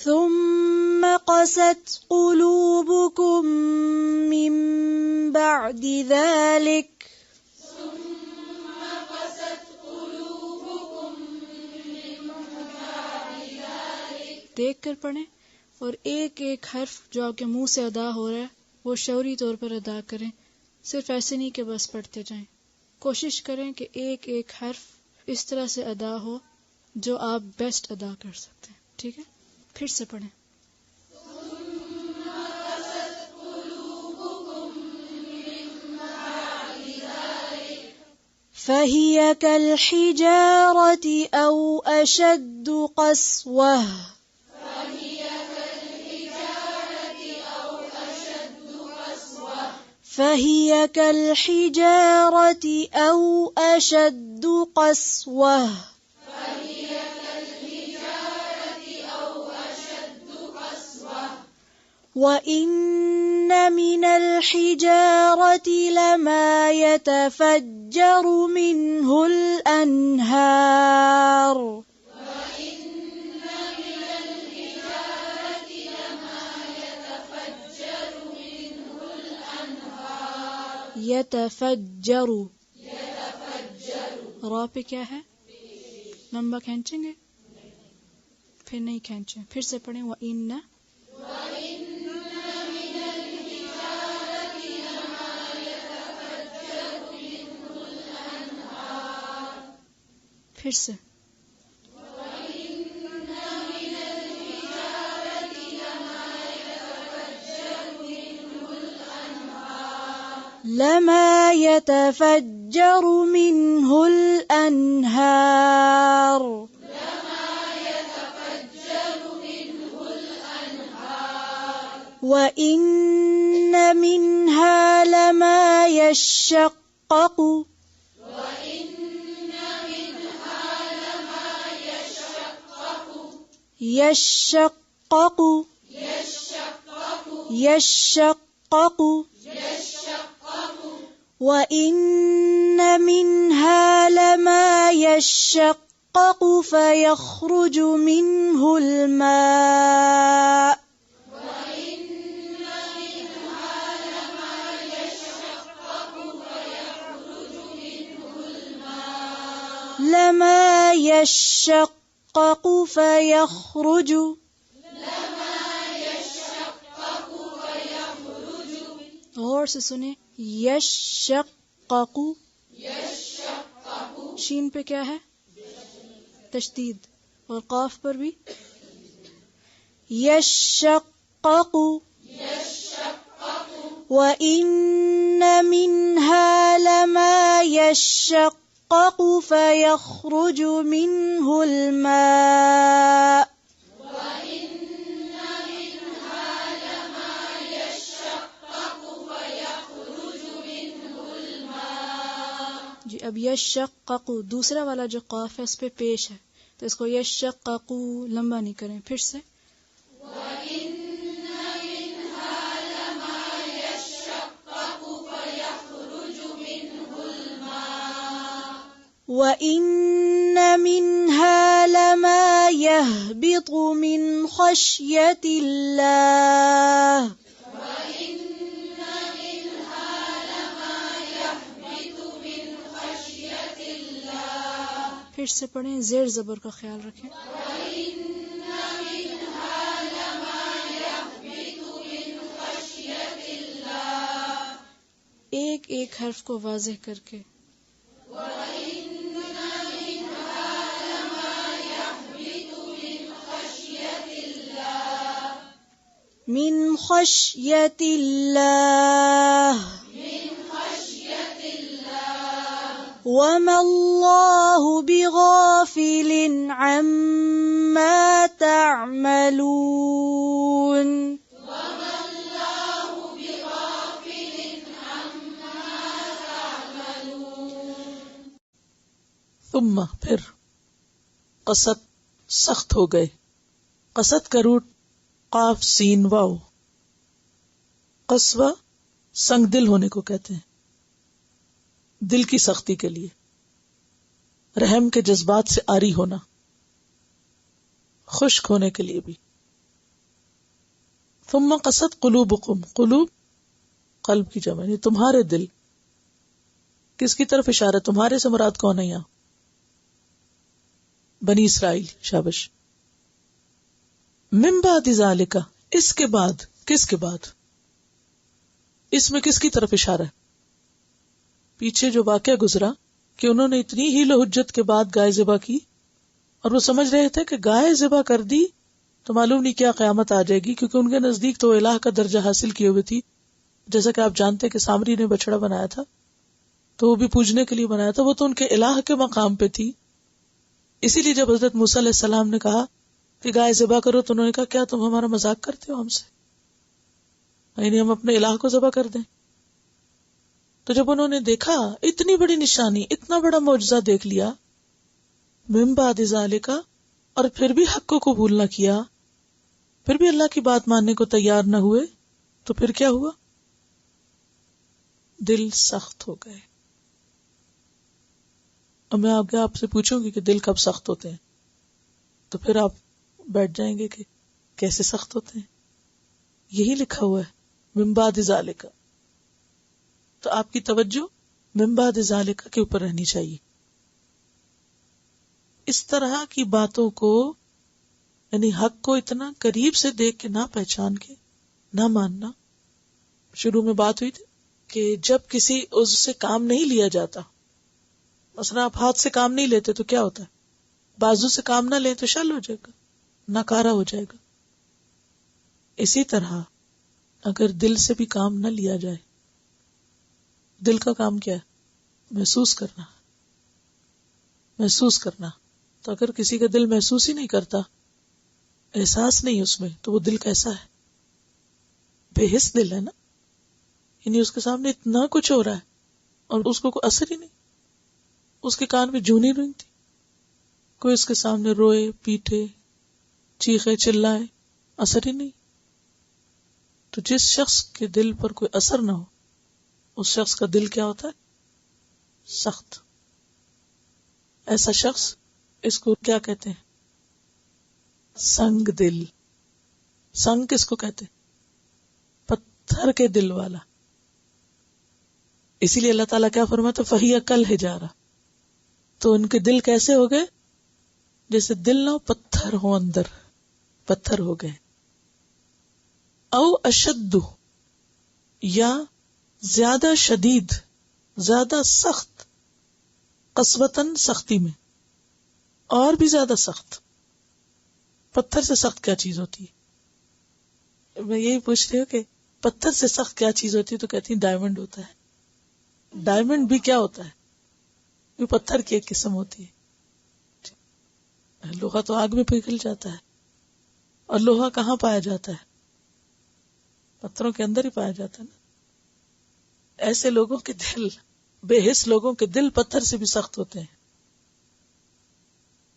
ثم قست قلوبكم من بعد ذلك دیکھ کر پڑھیں اور ایک ایک حرف جو آپ کے منہ سے ادا ہو رہا ہے وہ شعوری طور پر ادا کریں. صرف ایسے نہیں کہ بس پڑھتے جائیں، کوشش کریں کہ ایک ایک حرف اس طرح سے ادا ہو جو آپ بیسٹ ادا کر سکتے ہیں. ٹھیک ہے، پھر سے پڑھیں. فهي كالحجارة أو أشد قسوة فهي كالحجارة أو أشد قسوة وإن من الحجارة لما يتفجر منه الأنهار يتفجر را پہ کیا ہے؟ لمبا کھینچیں گے؟ پھر نہیں کھینچیں. پھر سے پڑھیں. وَإِنَّ پھر سے لما يتفجر منه الأنهار وإن منها لما يشقق وَإِنَّ مِنْهَا لَمَا يَشَّقَّقُ فَيَخْرُجُ مِنْهُ الْمَاءُ لَمَا يَشَّقَّقُ فَيَخْرُجُ غور سے سنیں. یشقق شین پہ کیا ہے؟ تشدید. اور قاف پر بھی یشقق. وَإِنَّ مِنْهَا لَمَا يَشَّقَّقُ فَيَخْرُجُ مِنْهُ الْمَاءُ جی. اب یشقق دوسرا والا جو قاف ہے اس پہ پیش ہے تو اس کو یشقق لمبا نہیں کریں. پھر سے وَإِنَّ مِنْهَا لَمَا يَهْبِطُ مِنْ خَشْيَةِ اللَّهِ پھر سے پڑھیں. زیر زبر کا خیال رکھیں. ایک ایک حرف کو واضح کر کے. من خشیت اللہ وما اللہ بغافل عما تعملون. ثم پھر قصد سخت ہو گئے. قصد کا روٹ قاف سین واو. قسوہ سنگ دل ہونے کو کہتے ہیں، دل کی سختی کے لیے، رحم کے جذبات سے عاری ہونا، خشک ہونے کے لیے بھی. ثم قست قلوبکم، قلوب قلب کی جمع یعنی تمہارے دل. کس کی طرف اشارہ؟ تمہارے سے مراد کون ہے یہاں؟ بنی اسرائیل. شابش. من بعد ذالک، اس کے بعد. کس کے بعد؟ اس میں کس کی طرف اشارہ ہے؟ پیچھے جو واقعہ گزرا کہ انہوں نے اتنی ہی حجت کے بعد گائے ذبح کی اور وہ سمجھ رہے تھے کہ گائے ذبح کر دی تو معلوم نہیں کیا قیامت آ جائے گی، کیونکہ ان کے نزدیک تو الہ کا درجہ حاصل کیے ہوئے تھی. جیسا کہ آپ جانتے کہ سامری نے بچڑا بنایا تھا تو وہ بھی پوجنے کے لیے بنایا تھا، وہ تو ان کے الہ کے مقام پہ تھی. اسی لیے جب حضرت موسیٰ علیہ السلام نے کہا کہ گائے ذبح کرو تو انہوں نے کہا کیا تم ہمارا مذاق کرتے ہو ہم سے، یعنی ہم اپنے الہ کو ذبح کر دیں؟ تو جب انہوں نے دیکھا اتنی بڑی نشانی، اتنا بڑا معجزہ دیکھ لیا من بعد ذالک، اور پھر بھی حق کو قبول نہ کیا، پھر بھی اللہ کی بات ماننے کو تیار نہ ہوئے، تو پھر کیا ہوا؟ دل سخت ہو گئے. اب میں آپ سے پوچھوں گی کہ دل کب سخت ہوتے ہیں تو پھر آپ بیٹھ جائیں گے کہ کیسے سخت ہوتے ہیں. یہی لکھا ہوا ہے من بعد ذالک. تو آپ کی توجہ من بعد ذالک کے اوپر رہنی چاہیے. اس طرح کی باتوں کو یعنی حق کو اتنا قریب سے دیکھ کے نہ پہچان کے نہ ماننا. شروع میں بات ہوئی تھی کہ جب کسی عضو سے کام نہیں لیا جاتا، مثلا آپ ہاتھ سے کام نہیں لیتے تو کیا ہوتا ہے؟ بازو سے کام نہ لیں تو شل ہو جائے گا، ناکارہ ہو جائے گا. اسی طرح اگر دل سے بھی کام نہ لیا جائے، دل کا کام کیا ہے؟ محسوس کرنا. محسوس کرنا. تو اگر کسی کا دل محسوس ہی نہیں کرتا، احساس نہیں اس میں، تو وہ دل کیسا ہے؟ بے حس دل ہے نا. یعنی اس کے سامنے اتنا کچھ ہو رہا ہے اور اس کو کوئی اثر ہی نہیں. اس کے کان میں جوں نہیں رونگتی، کوئی اس کے سامنے روئے پیٹے چیخے چلائے، اثر ہی نہیں. تو جس شخص کے دل پر کوئی اثر نہ ہو، اس شخص کا دل کیا ہوتا ہے؟ سخت. ایسا شخص، اس کو کیا کہتے ہیں؟ سنگ دل. سنگ کس کو کہتے ہیں؟ پتھر کے دل والا. اسی لیے اللہ تعالیٰ کیا فرماتا ہے؟ فَهِيَ كَالْحِجَارَةِ. تو ان کے دل کیسے ہو گئے؟ جیسے دل نہ ہو، پتھر ہو، اندر پتھر ہو گئے. او اشد، یا زیادہ شدید، زیادہ سخت، قسوتاً سختی میں، اور بھی زیادہ سخت. پتھر سے سخت کیا چیز ہوتی ہے؟ میں یہی پوچھ رہی ہوں کہ پتھر سے سخت کیا چیز ہوتی ہے، تو کہتی ہیں ڈائمنڈ ہوتا ہے. ڈائمنڈ بھی کیا ہوتا ہے؟ یہ پتھر کی ایک قسم ہوتی ہے. لوہا تو آگ میں پگھل جاتا ہے، اور لوہا کہاں پایا جاتا ہے؟ پتھروں کے اندر ہی پایا جاتا ہے نا. ایسے لوگوں کے دل، بے حس لوگوں کے دل پتھر سے بھی سخت ہوتے ہیں.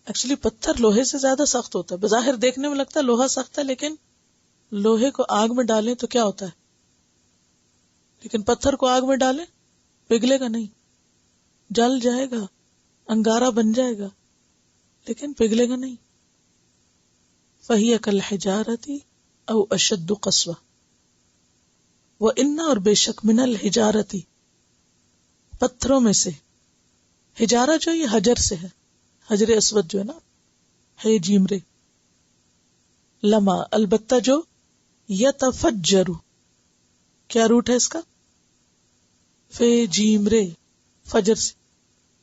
ایکچولی پتھر لوہے سے زیادہ سخت ہوتا ہے. بظاہر دیکھنے میں لگتا ہے لوہا سخت ہے، لیکن لوہے کو آگ میں ڈالیں تو کیا ہوتا ہے؟ لیکن پتھر کو آگ میں ڈالیں پگھلے گا نہیں، جل جائے گا، انگارہ بن جائے گا، لیکن پگھلے گا نہیں. فَهِيَ كَالْحِجَارَةِ أَوْ أَشَدُّ قَسْوَةً. وَإِنَّ، اور بے شک، مِنَ الْحِجَارَةِ، پتھروں میں سے. حجارہ جو یہ حجر سے ہے، حجر اسود جو ہے نا، ہے جیم رے. لما، البتہ جو، یتفجر، کیا روٹ ہے اس کا؟ فے جیم رے، فجر سے.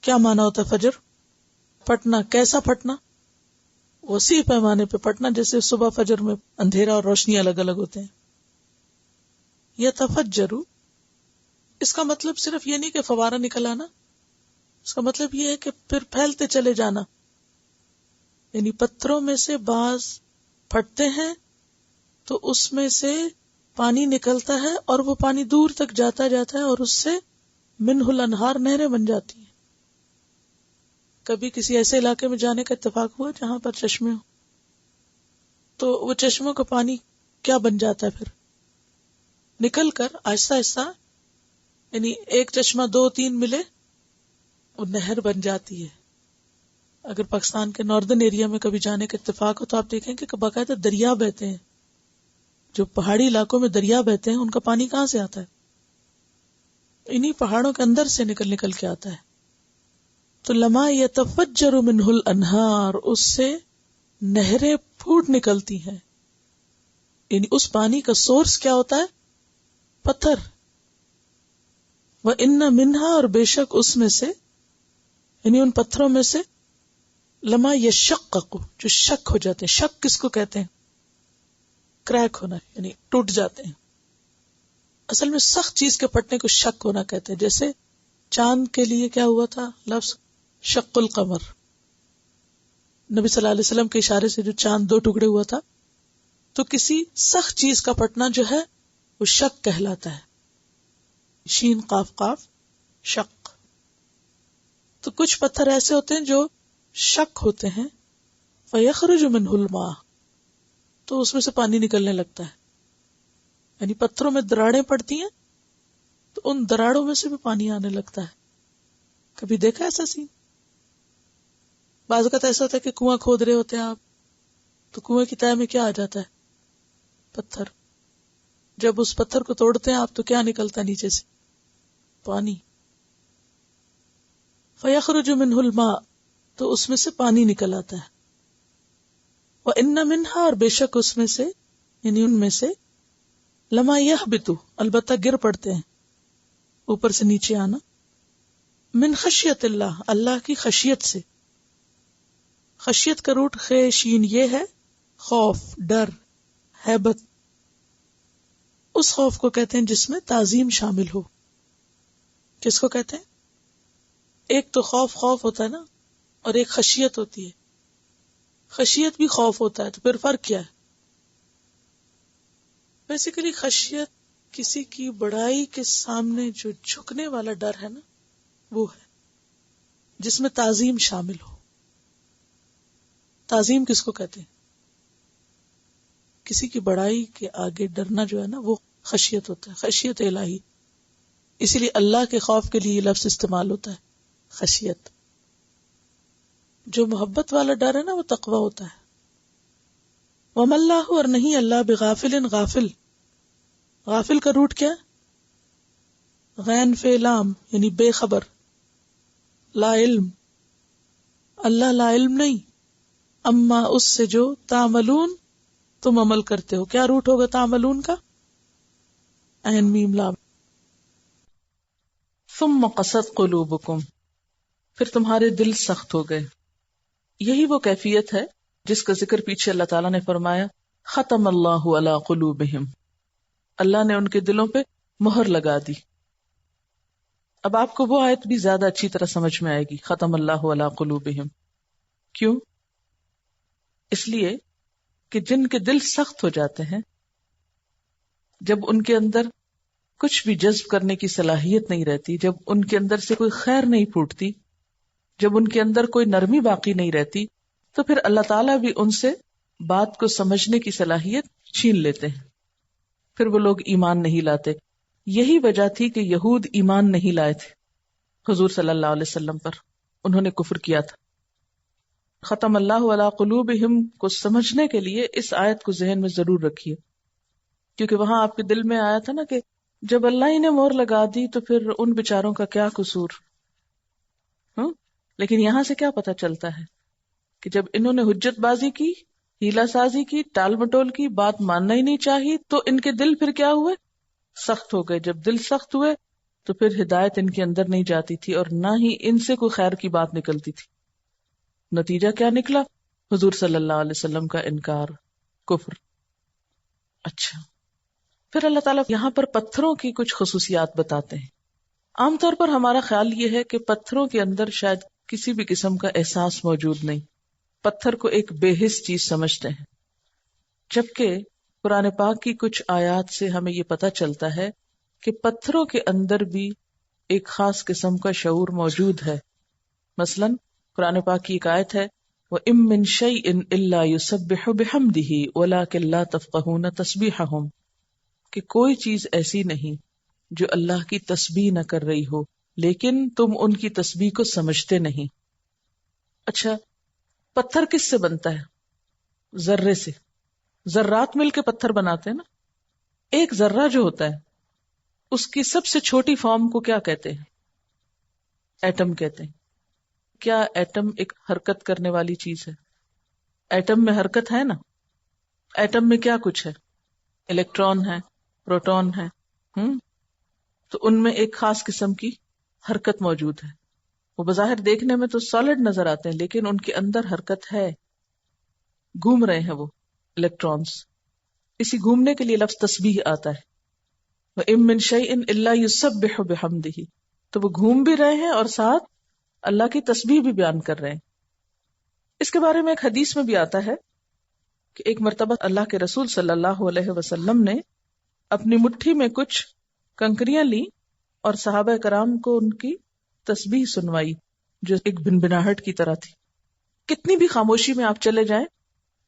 کیا معنی ہوتا ہے فجر؟ پھٹنا. کیسا پھٹنا؟ وسیع پیمانے پہ پھٹنا، جیسے صبح فجر میں اندھیرا اور روشنی الگ الگ ہوتے ہیں. یتفجر، اس کا مطلب صرف یہ نہیں کہ فوارہ نکل آنا، اس کا مطلب یہ ہے کہ پھر پھیلتے چلے جانا. یعنی پتھروں میں سے بعض پھٹتے ہیں تو اس میں سے پانی نکلتا ہے، اور وہ پانی دور تک جاتا جاتا ہے، اور اس سے منہ الانہار، نہریں بن جاتی ہیں. کبھی کسی ایسے علاقے میں جانے کا اتفاق ہوا جہاں پر چشمے ہو، تو وہ چشموں کا پانی کیا بن جاتا ہے؟ پھر نکل کر آہستہ آہستہ، یعنی ایک چشمہ 2-3 ملے، وہ نہر بن جاتی ہے. اگر پاکستان کے ناردرن ایریا میں کبھی جانے کا اتفاق ہو تو آپ دیکھیں کہ باقاعدہ دریا بہتے ہیں جو پہاڑی علاقوں میں دریا بہتے ہیں ان کا پانی کہاں سے آتا ہے؟ انہی پہاڑوں کے اندر سے نکل نکل کے آتا ہے. تو لما یتفجر منہ الانہار، اس سے نہریں پھوٹ نکلتی ہیں. یعنی اس پانی کا سورس کیا ہوتا ہے؟ پتھر. وَإِنَّ مِنْهَا، اور بے شک اس میں سے، یعنی ان پتھروں میں سے، لما یشقق، جو شک ہو جاتے ہیں. شک کس کو کہتے ہیں؟ کریک ہونا، یعنی ٹوٹ جاتے ہیں. اصل میں سخت چیز کے پھٹنے کو شک ہونا کہتے ہیں. جیسے چاند کے لیے کیا ہوا تھا لفظ شق القمر. نبی صلی اللہ علیہ وسلم کے اشارے سے جو چاند 2 ٹکڑے ہوا تھا، تو کسی سخت چیز کا پھٹنا جو ہے وہ شک کہلاتا ہے. شین قاف قاف شق. تو کچھ پتھر ایسے ہوتے ہیں جو شک ہوتے ہیں، فَيَخْرُجُ مِنْهُ الْمَاءُ، تو اس میں سے پانی نکلنے لگتا ہے. یعنی پتھروں میں دراڑیں پڑتی ہیں تو ان دراڑوں میں سے بھی پانی آنے لگتا ہے. کبھی دیکھا ایسا سین؟ بعض اوقات ایسا ہوتا ہے کہ کنواں کھود رہے ہوتے ہیں آپ، تو کنویں کی تہہ میں کیا آ جاتا ہے؟ پتھر. جب اس پتھر کو توڑتے ہیں آپ تو کیا نکلتا ہے نیچے سے؟ پانی. فَيَخْرُجُ مِنْهُ الْمَاءُ، تو اس میں سے پانی نکل آتا ہے. وَإِنَّ مِنْهَا، اور بے شک اس میں سے، یعنی ان میں سے، لَمَا يَهْبِطُ، البتہ گر پڑتے ہیں، اوپر سے نیچے آنا، من خشیت اللہ، اللہ کی خشیت سے. خشیت کا روٹ خے شین یہ ہے، خوف، ڈر، ہیبت. اس خوف کو کہتے ہیں جس میں تعظیم شامل ہو. کس کو کہتے ہیں؟ ایک تو خوف ہوتا ہے نا، اور ایک خشیت ہوتی ہے. خشیت بھی خوف ہوتا ہے، تو پھر فرق کیا ہے؟ بیسیکلی خشیت کسی کی بڑائی کے سامنے جو جھکنے والا ڈر ہے نا، وہ ہے جس میں تعظیم شامل ہو. تعظیم کس کو کہتے ہیں؟ کسی کی بڑائی کے آگے ڈرنا جو ہے نا، وہ خشیت ہوتا ہے، خشیت الہی. اسی لیے اللہ کے خوف کے لیے یہ لفظ استعمال ہوتا ہے، خشیت. جو محبت والا ڈر ہے نا، وہ تقوی ہوتا ہے. وَمَا اللَّهُ، اور نہیں اللہ، بغافل، غافل. غافل کا روٹ کیا؟ غین فے لام، یعنی بے خبر، لا علم. اللہ لا علم نہیں، اما اس سے جو تعملون، تم عمل کرتے ہو. کیا روٹ ہوگا تعملون کا؟ عین میم لام. ثم قست قلوبکم، پھر تمہارے دل سخت ہو گئے. یہی وہ کیفیت ہے جس کا ذکر پیچھے اللہ تعالیٰ نے فرمایا ختم اللہ علی قلوبہم، اللہ نے ان کے دلوں پہ مہر لگا دی. اب آپ کو وہ آیت بھی زیادہ اچھی طرح سمجھ میں آئے گی، ختم اللہ علی قلوبہم. کیوں؟ اس لیے کہ جن کے دل سخت ہو جاتے ہیں، جب ان کے اندر کچھ بھی جذب کرنے کی صلاحیت نہیں رہتی، جب ان کے اندر سے کوئی خیر نہیں پھوٹتی، جب ان کے اندر کوئی نرمی باقی نہیں رہتی، تو پھر اللہ تعالیٰ بھی ان سے بات کو سمجھنے کی صلاحیت چھین لیتے ہیں. پھر وہ لوگ ایمان نہیں لاتے. یہی وجہ تھی کہ یہود ایمان نہیں لائے تھے حضور صلی اللہ علیہ وسلم پر، انہوں نے کفر کیا تھا. ختم اللہ علی قلوبہم کو سمجھنے کے لیے اس آیت کو ذہن میں ضرور رکھیے، کیونکہ وہاں آپ کے دل میں آیا تھا نا کہ جب اللہ ہی نے مہر لگا دی تو پھر ان بیچاروں کا کیا قصور. لیکن یہاں سے کیا پتہ چلتا ہے کہ جب انہوں نے حجت بازی کی، ہیلا سازی کی، ٹال مٹول کی، بات ماننا ہی نہیں چاہی، تو ان کے دل پھر کیا ہوئے؟ سخت ہو گئے. جب دل سخت ہوئے تو پھر ہدایت ان کے اندر نہیں جاتی تھی اور نہ ہی ان سے کوئی خیر کی بات نکلتی تھی. نتیجہ کیا نکلا؟ حضور صلی اللہ علیہ وسلم کا انکار، کفر. اچھا، پھر اللہ تعالیٰ یہاں پر پتھروں کی کچھ خصوصیات بتاتے ہیں. عام طور پر ہمارا خیال یہ ہے کہ پتھروں کے اندر شاید کسی بھی قسم کا احساس موجود نہیں، پتھر کو ایک بے حس چیز سمجھتے ہیں، جبکہ قرآن پاک کی کچھ آیات سے ہمیں یہ پتہ چلتا ہے کہ پتھروں کے اندر بھی ایک خاص قسم کا شعور موجود ہے. مثلا قرآن پاک کی ایک آیت ہے وَإِن مِّن شَيْءٍ إِلَّا يُسَبِّحُ بِحَمْدِهِ وَلَٰكِن لَّا تَفْقَهُونَ تَسْبِيحَهُمْ، کہ کوئی چیز ایسی نہیں جو اللہ کی تسبیح نہ کر رہی ہو، لیکن تم ان کی تسبیح کو سمجھتے نہیں. اچھا، پتھر کس سے بنتا ہے؟ ذرے سے. ذرات مل کے پتھر بناتے ہیں نا. ایک ذرہ جو ہوتا ہے اس کی سب سے چھوٹی فارم کو کیا کہتے ہیں؟ ایٹم کہتے ہیں. کیا ایٹم ایک حرکت کرنے والی چیز ہے؟ ایٹم میں حرکت ہے نا. ایٹم میں کیا کچھ ہے؟ الیکٹران ہے، پروٹون ہے، تو ان میں ایک خاص قسم کی حرکت موجود ہے. وہ بظاہر دیکھنے میں تو سالڈ نظر آتے ہیں لیکن ان کے اندر حرکت ہے، گھوم رہے ہیں وہ الیکٹرانز. اسی گھومنے کے لیے لفظ تسبیح آتا ہے. وَإِن مِّن شَيْءٍ إِلَّا يُسَبِّحُ بِحَمْدِهِ، تو وہ گھوم بھی رہے ہیں اور ساتھ اللہ کی تسبیح بھی بیان کر رہے ہیں. اس کے بارے میں ایک حدیث میں بھی آتا ہے کہ ایک مرتبہ اللہ کے رسول صلی اللہ علیہ وسلم نے اپنی مٹھی میں کچھ کنکریاں لی اور صحابہ کرام کو ان کی تسبیح سنوائی جو ایک بنبناہٹ کی طرح تھی. کتنی بھی خاموشی میں آپ چلے جائیں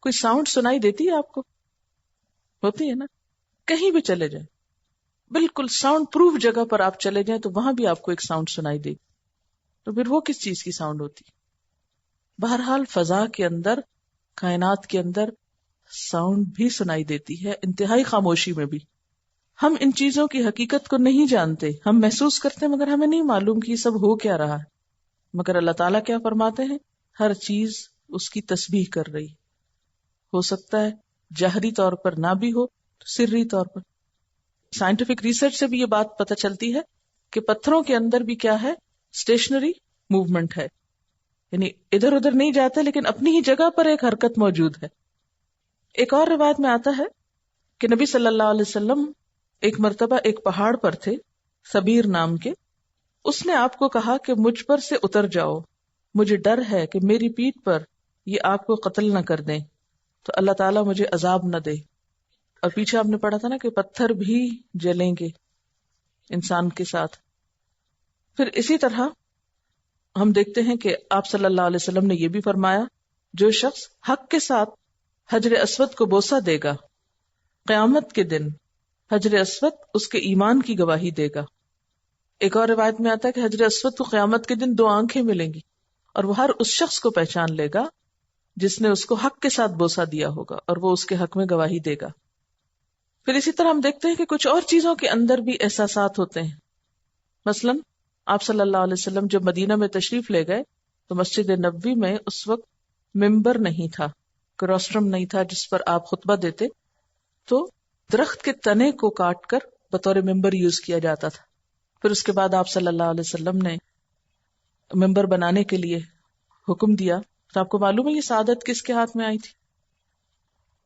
کوئی ساؤنڈ سنائی دیتی ہے آپ کو؟ ہوتی ہے نا. کہیں بھی چلے جائیں، بالکل ساؤنڈ پروف جگہ پر آپ چلے جائیں تو وہاں بھی آپ کو ایک ساؤنڈ سنائی دے گی. تو پھر وہ کس چیز کی ساؤنڈ ہوتی؟ بہرحال فضا کے اندر، کائنات کے اندر ساؤنڈ بھی سنائی دیتی ہے، انتہائی خاموشی میں بھی. ہم ان چیزوں کی حقیقت کو نہیں جانتے، ہم محسوس کرتے ہیں مگر ہمیں نہیں معلوم کہ یہ سب ہو کیا رہا ہے. مگر اللہ تعالیٰ کیا فرماتے ہیں؟ ہر چیز اس کی تسبیح کر رہی. ہو سکتا ہے جہری طور پر نہ بھی ہو تو سری طور پر. سائنٹیفک ریسرچ سے بھی یہ بات پتہ چلتی ہے کہ پتھروں کے اندر بھی کیا ہے؟ اسٹیشنری موومنٹ ہے، یعنی ادھر ادھر نہیں جاتے لیکن اپنی ہی جگہ پر ایک حرکت موجود ہے. ایک اور روایت میں آتا ہے کہ نبی صلی اللہ علیہ وسلم ایک مرتبہ ایک پہاڑ پر تھے، سبیر نام کے. اس نے آپ کو کہا کہ مجھ پر سے اتر جاؤ، مجھے ڈر ہے کہ میری پیٹھ پر یہ آپ کو قتل نہ کر دیں تو اللہ تعالیٰ مجھے عذاب نہ دے. اور پیچھے آپ نے پڑھا تھا نا کہ پتھر بھی جلیں گے انسان کے ساتھ. پھر اسی طرح ہم دیکھتے ہیں کہ آپ صلی اللہ علیہ وسلم نے یہ بھی فرمایا، جو شخص حق کے ساتھ حجر اسود کو بوسہ دے گا قیامت کے دن حجر اسود اس کے ایمان کی گواہی دے گا. ایک اور روایت میں آتا ہے کہ حجر اسود کو قیامت کے دن 2 آنکھیں ملیں گی اور وہ ہر اس شخص کو پہچان لے گا جس نے اس کو حق کے ساتھ بوسہ دیا ہوگا اور وہ اس کے حق میں گواہی دے گا. پھر اسی طرح ہم دیکھتے ہیں کہ کچھ اور چیزوں کے اندر بھی احساسات ہوتے ہیں. مثلا آپ صلی اللہ علیہ وسلم جب مدینہ میں تشریف لے گئے تو مسجد نبوی میں اس وقت ممبر نہیں تھا، کروسٹرم نہیں تھا جس پر آپ خطبہ دیتے، تو درخت کے تنے کو کاٹ کر بطور ممبر یوز کیا جاتا تھا. پھر اس کے بعد آپ صلی اللہ علیہ وسلم نے ممبر بنانے کے لیے حکم دیا. تو آپ کو معلوم ہے یہ سعادت کس کے ہاتھ میں آئی تھی؟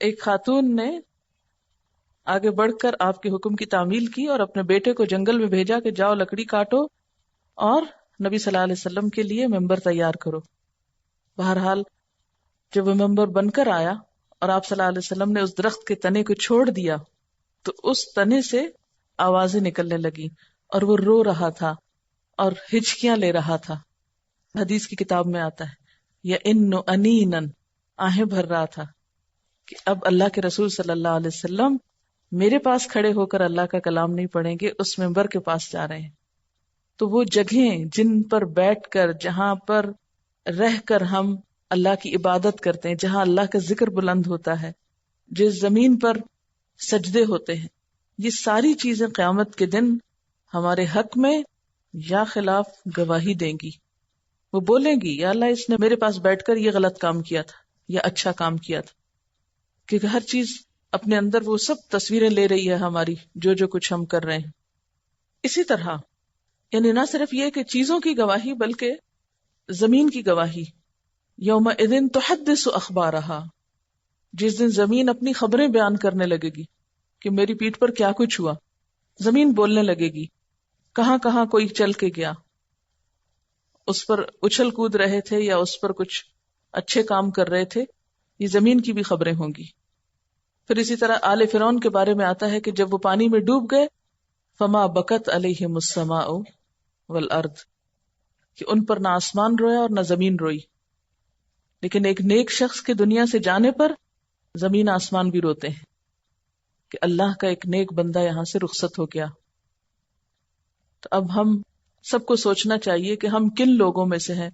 ایک خاتون نے آگے بڑھ کر آپ کے حکم کی تعمیل کی اور اپنے بیٹے کو جنگل میں بھیجا کہ جاؤ لکڑی کاٹو اور نبی صلی اللہ علیہ وسلم کے لیے ممبر تیار کرو. بہرحال جب وہ ممبر بن کر آیا اور آپ صلی اللہ علیہ وسلم نے اس درخت کے تنے کو چھوڑ دیا تو اس تنے سے آوازیں نکلنے لگی اور وہ رو رہا تھا اور ہچکیاں لے رہا تھا. حدیث کی کتاب میں آتا ہے یا انو انینن، آہیں بھر رہا تھا کہ اب اللہ کے رسول صلی اللہ علیہ وسلم میرے پاس کھڑے ہو کر اللہ کا کلام نہیں پڑھیں گے، اس ممبر کے پاس جا رہے ہیں. تو وہ جگہیں جن پر بیٹھ کر، جہاں پر رہ کر ہم اللہ کی عبادت کرتے ہیں، جہاں اللہ کا ذکر بلند ہوتا ہے، جس زمین پر سجدے ہوتے ہیں، یہ ساری چیزیں قیامت کے دن ہمارے حق میں یا خلاف گواہی دیں گی. وہ بولیں گی یا اللہ اس نے میرے پاس بیٹھ کر یہ غلط کام کیا تھا یا اچھا کام کیا تھا، کیونکہ ہر چیز اپنے اندر وہ سب تصویریں لے رہی ہے ہماری، جو کچھ ہم کر رہے ہیں. اسی طرح یعنی نہ صرف یہ کہ چیزوں کی گواہی بلکہ زمین کی گواہی. یومئذ تحدث اخبارہا، جس دن زمین اپنی خبریں بیان کرنے لگے گی کہ میری پیٹھ پر کیا کچھ ہوا. زمین بولنے لگے گی کہاں کہاں کوئی چل کے گیا، اس پر اچھل کود رہے تھے یا اس پر کچھ اچھے کام کر رہے تھے، یہ زمین کی بھی خبریں ہوں گی. پھر اسی طرح آل فرعون کے بارے میں آتا ہے کہ جب وہ پانی میں ڈوب گئے فما بکت علیہم السماء والارض، کہ ان پر نہ آسمان رویا اور نہ زمین روئی. لیکن ایک نیک شخص کے دنیا سے جانے پر زمین آسمان بھی روتے ہیں کہ اللہ کا ایک نیک بندہ یہاں سے رخصت ہو گیا. تو اب ہم سب کو سوچنا چاہیے کہ ہم کن لوگوں میں سے ہیں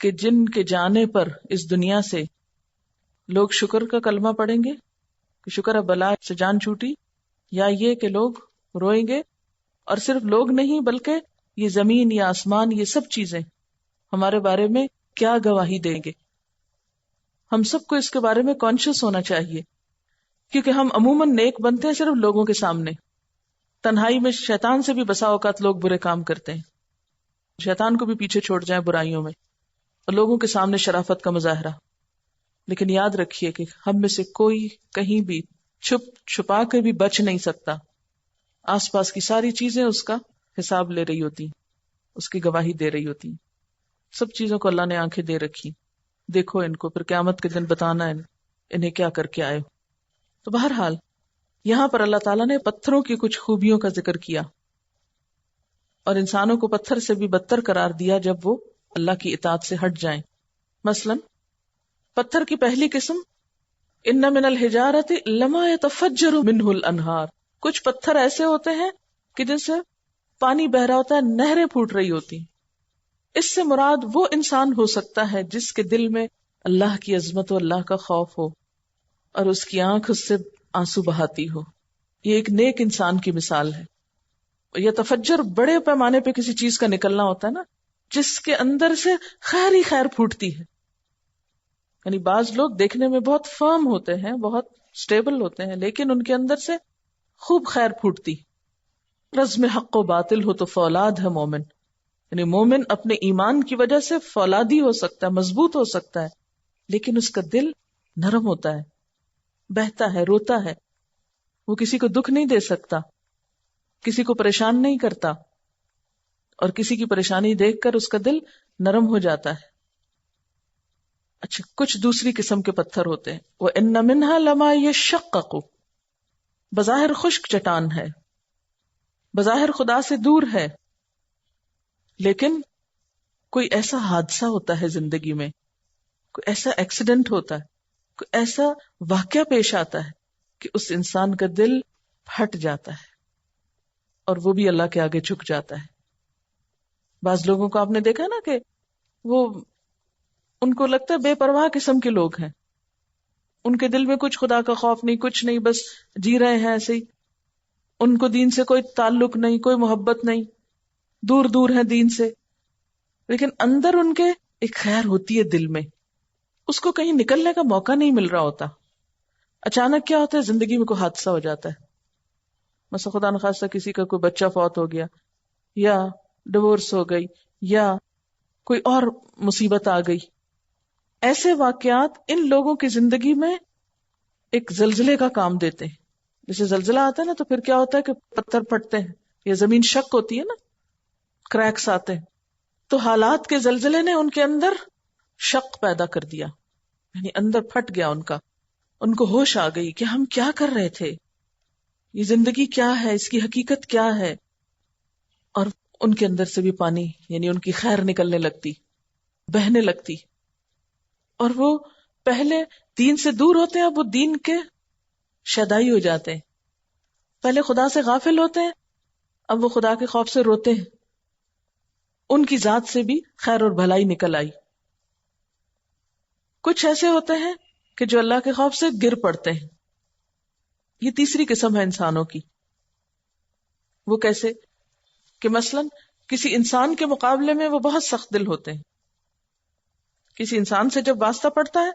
کہ جن کے جانے پر اس دنیا سے لوگ شکر کا کلمہ پڑھیں گے کہ شکر ہے بلا سے جان چھوٹی، یا یہ کہ لوگ روئیں گے، اور صرف لوگ نہیں بلکہ یہ زمین یا آسمان، یہ سب چیزیں ہمارے بارے میں کیا گواہی دیں گے. ہم سب کو اس کے بارے میں کانشیس ہونا چاہیے، کیونکہ ہم عموماً نیک بنتے ہیں صرف لوگوں کے سامنے. تنہائی میں شیطان سے بھی بسا اوقات لوگ برے کام کرتے ہیں، شیطان کو بھی پیچھے چھوڑ جائیں برائیوں میں، اور لوگوں کے سامنے شرافت کا مظاہرہ. لیکن یاد رکھیے کہ ہم میں سے کوئی کہیں بھی چھپ چھپا کے بھی بچ نہیں سکتا. آس پاس کی ساری چیزیں اس کا حساب لے رہی ہوتی، اس کی گواہی دے رہی ہوتی. سب چیزوں کو اللہ نے آنکھیں دے رکھی، دیکھو ان کو، پھر قیامت کے دن بتانا ہے انہیں کیا کر کے آئے. تو بہرحال یہاں پر اللہ تعالیٰ نے پتھروں کی کچھ خوبیوں کا ذکر کیا، اور انسانوں کو پتھر سے بھی بدتر قرار دیا جب وہ اللہ کی اطاعت سے ہٹ جائیں. مثلا پتھر کی پہلی قسم، ان من الحجارۃ لما يتفجر منہ الانہار. کچھ پتھر ایسے ہوتے ہیں کہ جن سے پانی بہ رہا ہوتا ہے، نہریں پھوٹ رہی ہوتی. اس سے مراد وہ انسان ہو سکتا ہے جس کے دل میں اللہ کی عظمت و اللہ کا خوف ہو اور اس کی آنکھ اس سے آنسو بہاتی ہو. یہ ایک نیک انسان کی مثال ہے. یہ تفجر بڑے پیمانے پہ کسی چیز کا نکلنا ہوتا ہے نا، جس کے اندر سے خیر ہی خیر پھوٹتی ہے. یعنی بعض لوگ دیکھنے میں بہت فرم ہوتے ہیں، بہت سٹیبل ہوتے ہیں، لیکن ان کے اندر سے خوب خیر پھوٹتی. رزم حق و باطل ہو تو فولاد ہے مومن. یعنی مومن اپنے ایمان کی وجہ سے فولادی ہو سکتا ہے، مضبوط ہو سکتا ہے، لیکن اس کا دل نرم ہوتا ہے، بہتا ہے، روتا ہے. وہ کسی کو دکھ نہیں دے سکتا، کسی کو پریشان نہیں کرتا، اور کسی کی پریشانی دیکھ کر اس کا دل نرم ہو جاتا ہے. اچھا، کچھ دوسری قسم کے پتھر ہوتے ہیں. وَإِنَّ مِنْهَا لَمَا يَشَّقَّقُ. بظاہر خشک چٹان ہے، بظاہر خدا سے دور ہے، لیکن کوئی ایسا حادثہ ہوتا ہے زندگی میں، کوئی ایسا ایکسیڈنٹ ہوتا ہے، کوئی ایسا واقعہ پیش آتا ہے کہ اس انسان کا دل پھٹ جاتا ہے اور وہ بھی اللہ کے آگے جھک جاتا ہے. بعض لوگوں کو آپ نے دیکھا نا کہ وہ ان کو لگتا ہے بے پرواہ قسم کے لوگ ہیں، ان کے دل میں کچھ خدا کا خوف نہیں، کچھ نہیں، بس جی رہے ہیں ایسے ہی. ان کو دین سے کوئی تعلق نہیں، کوئی محبت نہیں، دور دور ہیں دین سے، لیکن اندر ان کے ایک خیر ہوتی ہے دل میں، اس کو کہیں نکلنے کا موقع نہیں مل رہا ہوتا. اچانک کیا ہوتا ہے، زندگی میں کوئی حادثہ ہو جاتا ہے، مثلا خدا نخواستہ کسی کا کوئی بچہ فوت ہو گیا، یا ڈیورس ہو گئی، یا کوئی اور مصیبت آ گئی. ایسے واقعات ان لوگوں کی زندگی میں ایک زلزلے کا کام دیتے ہیں. جیسے زلزلہ آتا ہے نا تو پھر کیا ہوتا ہے کہ پتھر پھٹتے ہیں، یا زمین شک ہوتی ہے نا، کریکس آتے ہیں. تو حالات کے زلزلے نے ان کے اندر شک پیدا کر دیا، یعنی اندر پھٹ گیا ان کو ہوش آ گئی کہ ہم کیا کر رہے تھے، یہ زندگی کیا ہے، اس کی حقیقت کیا ہے. اور ان کے اندر سے بھی پانی، یعنی ان کی خیر نکلنے لگتی، بہنے لگتی. اور وہ پہلے دین سے دور ہوتے ہیں، اب وہ دین کے شیدائی ہو جاتے ہیں. پہلے خدا سے غافل ہوتے ہیں، اب وہ خدا کے خوف سے روتے ہیں. ان کی ذات سے بھی خیر اور بھلائی نکل آئی. کچھ ایسے ہوتے ہیں کہ جو اللہ کے خوف سے گر پڑتے ہیں. یہ تیسری قسم ہے انسانوں کی. وہ کیسے کہ مثلا کسی انسان کے مقابلے میں وہ بہت سخت دل ہوتے ہیں. کسی انسان سے جب واسطہ پڑتا ہے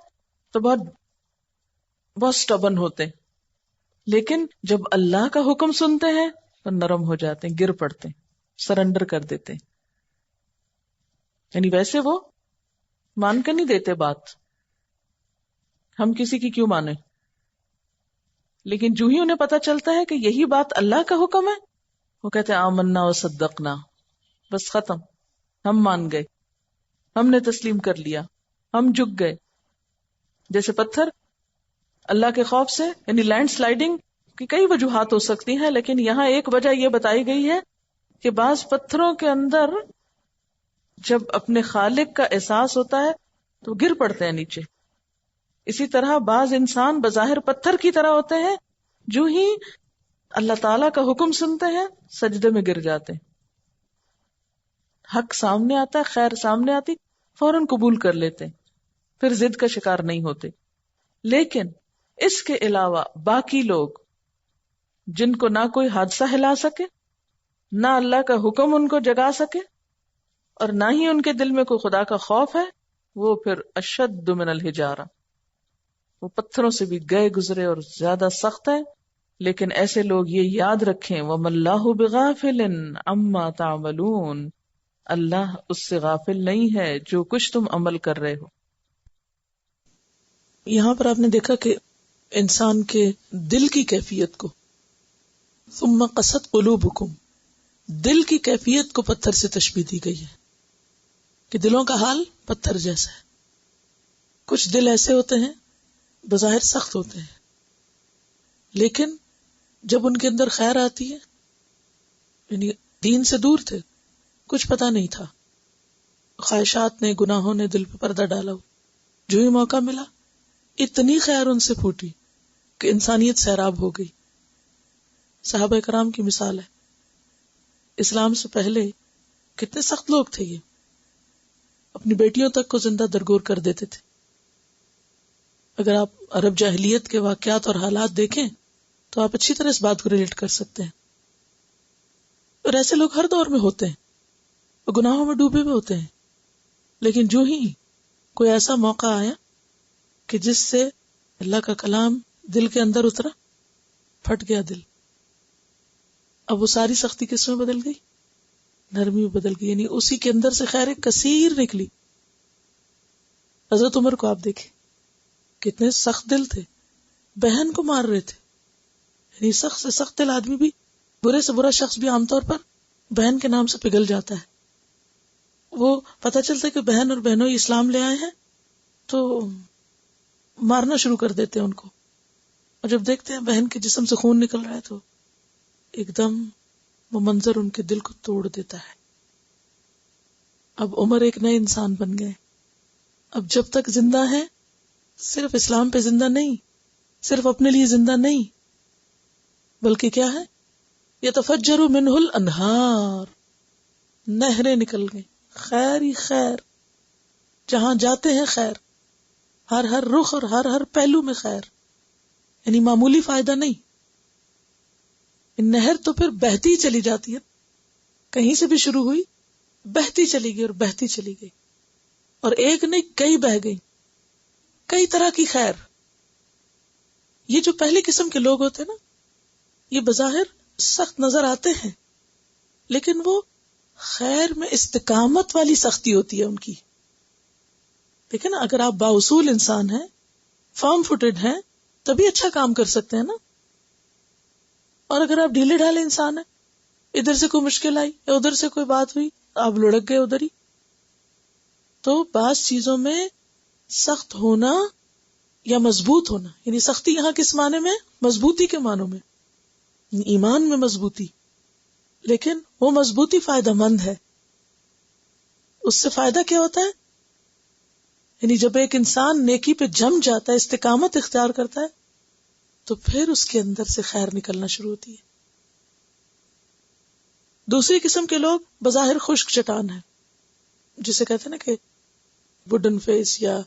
تو بہت سٹبن ہوتے ہیں، لیکن جب اللہ کا حکم سنتے ہیں تو نرم ہو جاتے ہیں، گر پڑتے ہیں، سرنڈر کر دیتے ہیں. یعنی ویسے وہ مان کے نہیں دیتے بات، ہم کسی کی کیوں مانیں، لیکن جو ہی انہیں پتا چلتا ہے کہ یہی بات اللہ کا حکم ہے، وہ کہتے ہیں آمنا و صدقنا، بس ختم، ہم مان گئے، ہم نے تسلیم کر لیا، ہم جھک گئے. جیسے پتھر اللہ کے خوف سے، یعنی لینڈ سلائیڈنگ کی کئی وجوہات ہو سکتی ہیں، لیکن یہاں ایک وجہ یہ بتائی گئی ہے کہ بعض پتھروں کے اندر جب اپنے خالق کا احساس ہوتا ہے تو گر پڑتے ہیں نیچے. اسی طرح بعض انسان بظاہر پتھر کی طرح ہوتے ہیں، جو ہی اللہ تعالی کا حکم سنتے ہیں سجدے میں گر جاتے ہیں. حق سامنے آتا ہے، خیر سامنے آتی، فوراً قبول کر لیتے ہیں، پھر ضد کا شکار نہیں ہوتے. لیکن اس کے علاوہ باقی لوگ جن کو نہ کوئی حادثہ ہلا سکے، نہ اللہ کا حکم ان کو جگا سکے، اور نہ ہی ان کے دل میں کوئی خدا کا خوف ہے، وہ پھر اشد من الحجارہ، وہ پتھروں سے بھی گئے گزرے اور زیادہ سخت ہے. لیکن ایسے لوگ یہ یاد رکھیں وَمَا اللَّهُ بِغَافِلٍ عَمَّا تَعْمَلُونَ، اللہ اس سے غافل نہیں ہے جو کچھ تم عمل کر رہے ہو. یہاں پر آپ نے دیکھا کہ انسان کے دل کی کیفیت کو ثم قست قلوبکم، دل کی کیفیت کو پتھر سے تشبیہ دی گئی ہے کہ دلوں کا حال پتھر جیسا ہے. کچھ دل ایسے ہوتے ہیں بظاہر سخت ہوتے ہیں، لیکن جب ان کے اندر خیر آتی ہے، یعنی دین سے دور تھے، کچھ پتا نہیں تھا، خواہشات نے، گناہوں نے دل پہ پردہ ڈالا، جو ہی موقع ملا اتنی خیر ان سے پھوٹی کہ انسانیت سیراب ہو گئی. صحابہ کرام کی مثال ہے. اسلام سے پہلے کتنے سخت لوگ تھے، یہ اپنی بیٹیوں تک کو زندہ درگور کر دیتے تھے. اگر آپ عرب جاہلیت کے واقعات اور حالات دیکھیں تو آپ اچھی طرح اس بات کو ریلیٹ کر سکتے ہیں. اور ایسے لوگ ہر دور میں ہوتے ہیں، وہ گناہوں میں ڈوبے ہوئے ہوتے ہیں، لیکن جو ہی کوئی ایسا موقع آیا کہ جس سے اللہ کا کلام دل کے اندر اترا، پھٹ گیا دل. اب وہ ساری سختی کس میں بدل گئی؟ نرمی میں بدل گئی، یعنی اسی کے اندر سے خیر کثیر نکلی. حضرت عمر کو آپ دیکھیں، کتنے سخت دل تھے، بہن کو مار رہے تھے. یعنی سخت سے سخت دل آدمی بھی، برے سے برا شخص بھی عام طور پر بہن کے نام سے پگھل جاتا ہے. وہ پتہ چلتا ہے کہ بہن اور بہنوں اسلام لے آئے ہیں تو مارنا شروع کر دیتے ہیں ان کو، اور جب دیکھتے ہیں بہن کے جسم سے خون نکل رہا ہے تو ایک دم وہ منظر ان کے دل کو توڑ دیتا ہے. اب عمر ایک نئے انسان بن گئے. اب جب تک زندہ ہے صرف اسلام پہ زندہ نہیں، صرف اپنے لیے زندہ نہیں، بلکہ کیا ہے، یتفجر منہ الانہار، نہریں نکل گئی، خیر ہی خیر، جہاں جاتے ہیں خیر، ہر رخ اور ہر پہلو میں خیر. یعنی معمولی فائدہ نہیں، نہر تو پھر بہتی چلی جاتی ہے، کہیں سے بھی شروع ہوئی بہتی چلی گئی اور بہتی چلی گئی، اور ایک نہیں کئی بہ گئی، کئی طرح کی خیر. یہ جو پہلی قسم کے لوگ ہوتے ہیں نا، یہ بظاہر سخت نظر آتے ہیں، لیکن وہ خیر میں استقامت والی سختی ہوتی ہے ان کی. دیکھیں نا، اگر آپ بااصول انسان ہیں، فرم فوٹڈ ہیں، تبھی اچھا کام کر سکتے ہیں نا. اور اگر آپ ڈھیلے ڈھالے انسان ہیں، ادھر سے کوئی مشکل آئی یا ادھر سے کوئی بات ہوئی، آپ لڑک گئے ادھر ہی. تو بعض چیزوں میں سخت ہونا یا مضبوط ہونا، یعنی سختی یہاں کس معنی میں؟ مضبوطی کے معنوں میں، ایمان میں مضبوطی. لیکن وہ مضبوطی فائدہ مند ہے. اس سے فائدہ کیا ہوتا ہے؟ یعنی جب ایک انسان نیکی پہ جم جاتا ہے، استقامت اختیار کرتا ہے، تو پھر اس کے اندر سے خیر نکلنا شروع ہوتی ہے. دوسری قسم کے لوگ بظاہر خشک چٹان ہیں، جسے کہتے ہیں نا کہ ووڈن فیس، یا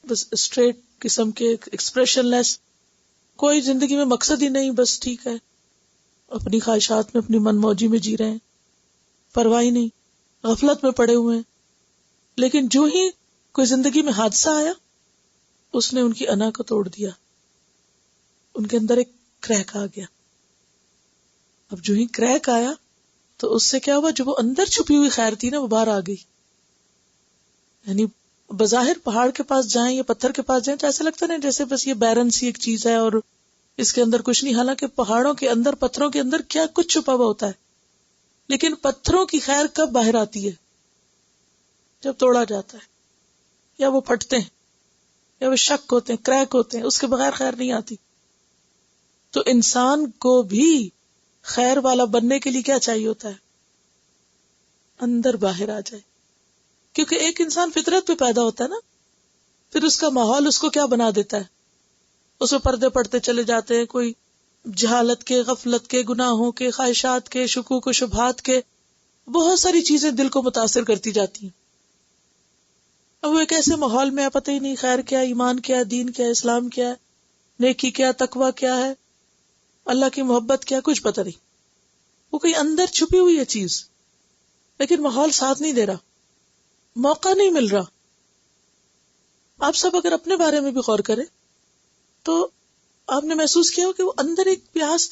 بس اسٹریٹ قسم کے، ایکسپریشن لیس، کوئی زندگی میں مقصد ہی نہیں، بس ٹھیک ہے، اپنی خواہشات میں اپنی من موجی میں جی رہے ہیں، پرواہ نہیں، غفلت میں پڑے ہوئے ہیں. لیکن جو ہی کوئی زندگی میں حادثہ آیا، اس نے ان کی انا کو توڑ دیا، ان کے اندر ایک کریک آ گیا. اب جو ہی کریک آیا تو اس سے کیا ہوا، جو وہ اندر چھپی ہوئی خیر تھی نا، وہ باہر آ گئی. یعنی بظاہر پہاڑ کے پاس جائیں یا پتھر کے پاس جائیں تو ایسا لگتا ہے جیسے بس یہ بیرن سی ایک چیز ہے اور اس کے اندر کچھ نہیں، حالانکہ پہاڑوں کے اندر، پتھروں کے اندر کیا کچھ چھپا ہوا ہوتا ہے. لیکن پتھروں کی خیر کب باہر آتی ہے؟ جب توڑا جاتا ہے، یا وہ پھٹتے ہیں، یا وہ شک ہوتے ہیں، کریک ہوتے ہیں، اس کے بغیر خیر نہیں آتی. تو انسان کو بھی خیر والا بننے کے لیے کیا چاہیے ہوتا ہے؟ اندر باہر آ جائے. کیونکہ ایک انسان فطرت پہ پیدا ہوتا ہے نا، پھر اس کا ماحول اس کو کیا بنا دیتا ہے، اس میں پردے پڑتے چلے جاتے ہیں، کوئی جہالت کے، غفلت کے، گناہوں کے، خواہشات کے، شکوک و شبہات کے، بہت ساری چیزیں دل کو متاثر کرتی جاتی ہیں. اب وہ ایک ایسے ماحول میں پتہ ہی نہیں خیر کیا، ایمان کیا، دین کیا، اسلام کیا، نیکی کیا، تقوی کیا ہے. اللہ کی محبت کیا کچھ پتہ نہیں. وہ کہیں اندر چھپی ہوئی ہے چیز، لیکن ماحول ساتھ نہیں دے رہا، موقع نہیں مل رہا. آپ سب اگر اپنے بارے میں بھی غور کریں تو آپ نے محسوس کیا ہو کہ وہ اندر ایک پیاس